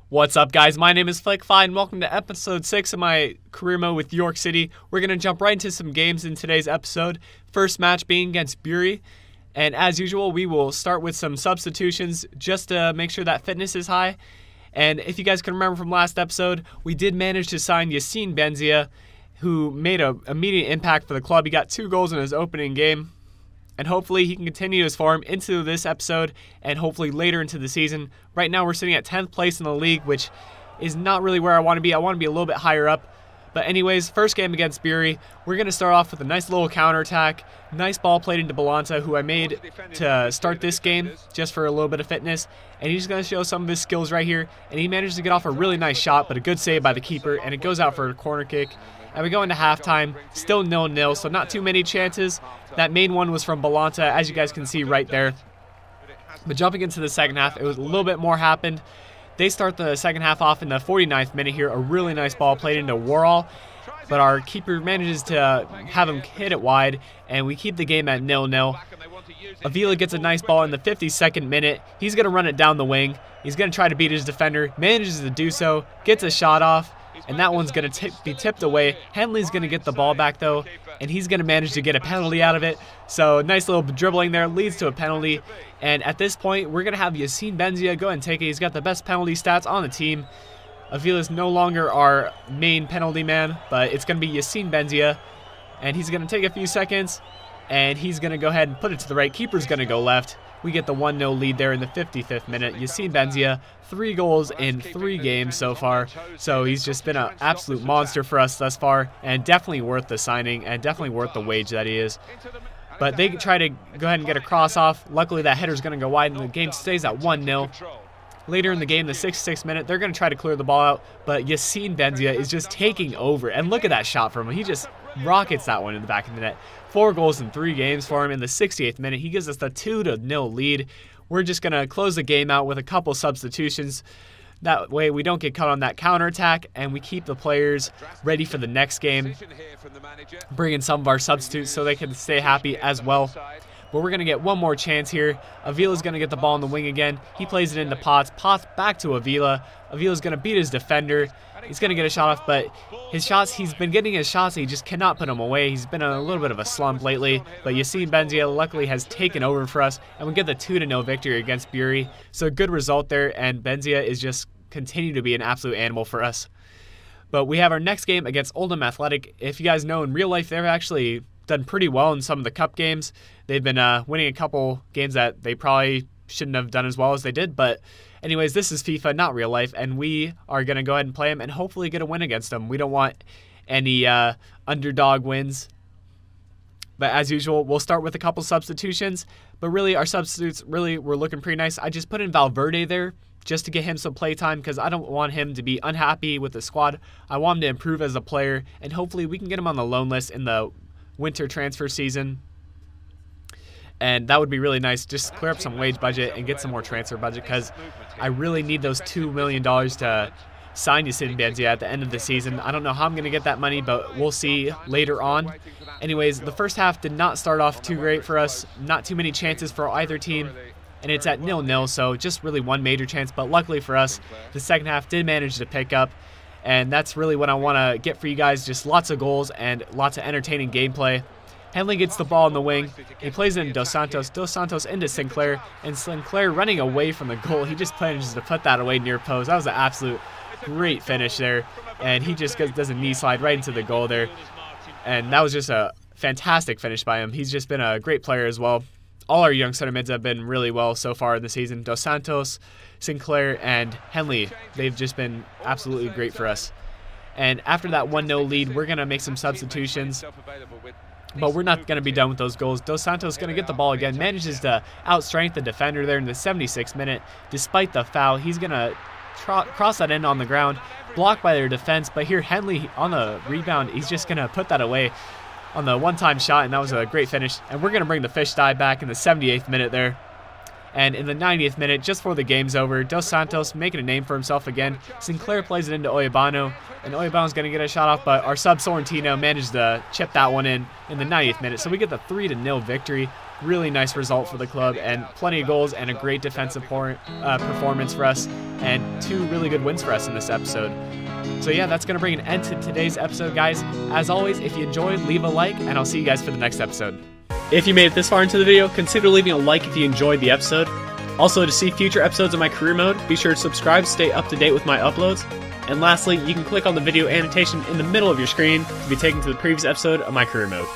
What's up, guys? My name is Flickify, and welcome to episode 6 of my career mode with York City. We're going to jump right into some games in today's episode. First match being against Bury. And as usual, we will start with some substitutions just to make sure that fitness is high. And if you guys can remember from last episode, we did manage to sign Yacine Benzia, who made an immediate impact for the club. He got 2 goals in his opening game. And hopefully he can continue his form into this episode and hopefully later into the season. Right now we're sitting at 10th place in the league, which is not really where I want to be. I want to be a little bit higher up. But anyways, first game against Bury, we're going to start off with a nice little counterattack. Nice ball played into Balanta, who I made to start this game just for a little bit of fitness. And he's going to show some of his skills right here. And he managed to get off a really nice shot, but a good save by the keeper. And it goes out for a corner kick. And we go into halftime, still 0-0, so not too many chances. That main one was from Balanta, as you guys can see right there. But jumping into the second half, it was a little bit more happened. They start the second half off in the 49th minute here. A really nice ball played into Warhol, but our keeper manages to have him hit it wide, and we keep the game at 0-0. Avila gets a nice ball in the 52nd minute. He's going to run it down the wing. He's going to try to beat his defender, manages to do so, gets a shot off. And that one's going to be tipped away. Henley's going to get the ball back, though, and he's going to manage to get a penalty out of it. So nice little dribbling there leads to a penalty. And at this point, we're going to have Yacine Benzia go ahead and take it. He's got the best penalty stats on the team. Avila's no longer our main penalty man, but it's going to be Yacine Benzia. And he's going to take a few seconds, and he's going to go ahead and put it to the right. Keeper's going to go left. We get the 1-0 lead there in the 55th minute. Yacine Benzia, 3 goals in 3 games so far. So he's just been an absolute monster for us thus far, and definitely worth the signing and definitely worth the wage that he is. But they try to go ahead and get a cross off. Luckily, that header's going to go wide, and the game stays at 1-0. Later in the game, the 66th minute, they're going to try to clear the ball out, but Yacine Benzia is just taking over. And look at that shot from him. He just rockets that one in the back of the net. 4 goals in 3 games for him. In the 68th minute, he gives us the 2-0 lead. We're just going to close the game out with a couple substitutions. That way we don't get caught on that counterattack, and we keep the players ready for the next game. Bring in some of our substitutes so they can stay happy as well. But we're going to get one more chance here. Avila's going to get the ball on the wing again. He plays it into Potts. Potts back to Avila. Avila's going to beat his defender. He's going to get a shot off, but his shots, he's been getting his shots, he just cannot put them away. He's been in a little bit of a slump lately, but Yacine Benzia luckily has taken over for us, and we get the 2-0 victory against Bury. So a good result there, and Benzia is just continue to be an absolute animal for us. But we have our next game against Oldham Athletic. If you guys know, in real life, they've actually done pretty well in some of the cup games. They've been winning a couple games that they probably shouldn't have done as well as they did, but anyways, this is FIFA, not real life, and we are going to go ahead and play them and hopefully get a win against them. We don't want any underdog wins. But as usual, we'll start with a couple substitutions, but really our substitutes really were looking pretty nice. I just put in Valverde there just to get him some play time because I don't want him to be unhappy with the squad. I want him to improve as a player, and hopefully we can get him on the loan list in the winter transfer season. And that would be really nice, just clear up some wage budget and get some more transfer budget because I really need those $2 million to sign Yacine Benzia at the end of the season. I don't know how I'm going to get that money, but we'll see later on. Anyways, the first half did not start off too great for us. Not too many chances for either team. And it's at 0-0, so just really one major chance. But luckily for us, the second half did manage to pick up. And that's really what I want to get for you guys, just lots of goals and lots of entertaining gameplay. Henley gets the ball in the wing. He plays it in Dos Santos. Dos Santos into Sinclair. And Sinclair running away from the goal. He just manages to put that away near post. That was an absolute great finish there. And he just does a knee slide right into the goal there. And that was just a fantastic finish by him. He's just been a great player as well. All our young center mids have been really well so far in the season. Dos Santos, Sinclair, and Henley, they've just been absolutely great for us. And after that 1-0 lead, we're going to make some substitutions. But we're not going to be done with those goals. Dos Santos is going to get the ball again. Manages to outstrength the defender there in the 76th minute. Despite the foul, he's going to cross that in on the ground. Blocked by their defense. But here, Henley on the rebound, he's just going to put that away on the one-time shot. And that was a great finish. And we're going to bring the fish dive back in the 78th minute there. And in the 90th minute, just before the game's over, Dos Santos making a name for himself again. Sinclair plays it into Oyebano, and Oyebano's going to get a shot off, but our sub Sorrentino managed to chip that one in the 90th minute. So we get the 3-0 victory. really nice result for the club, and plenty of goals and a great defensive performance for us, and 2 really good wins for us in this episode. So yeah, that's going to bring an end to today's episode, guys. As always, if you enjoyed, leave a like, and I'll see you guys for the next episode. If you made it this far into the video, consider leaving a like if you enjoyed the episode. Also, to see future episodes of my career mode, be sure to subscribe to stay up to date with my uploads. And lastly, you can click on the video annotation in the middle of your screen to be taken to the previous episode of my career mode.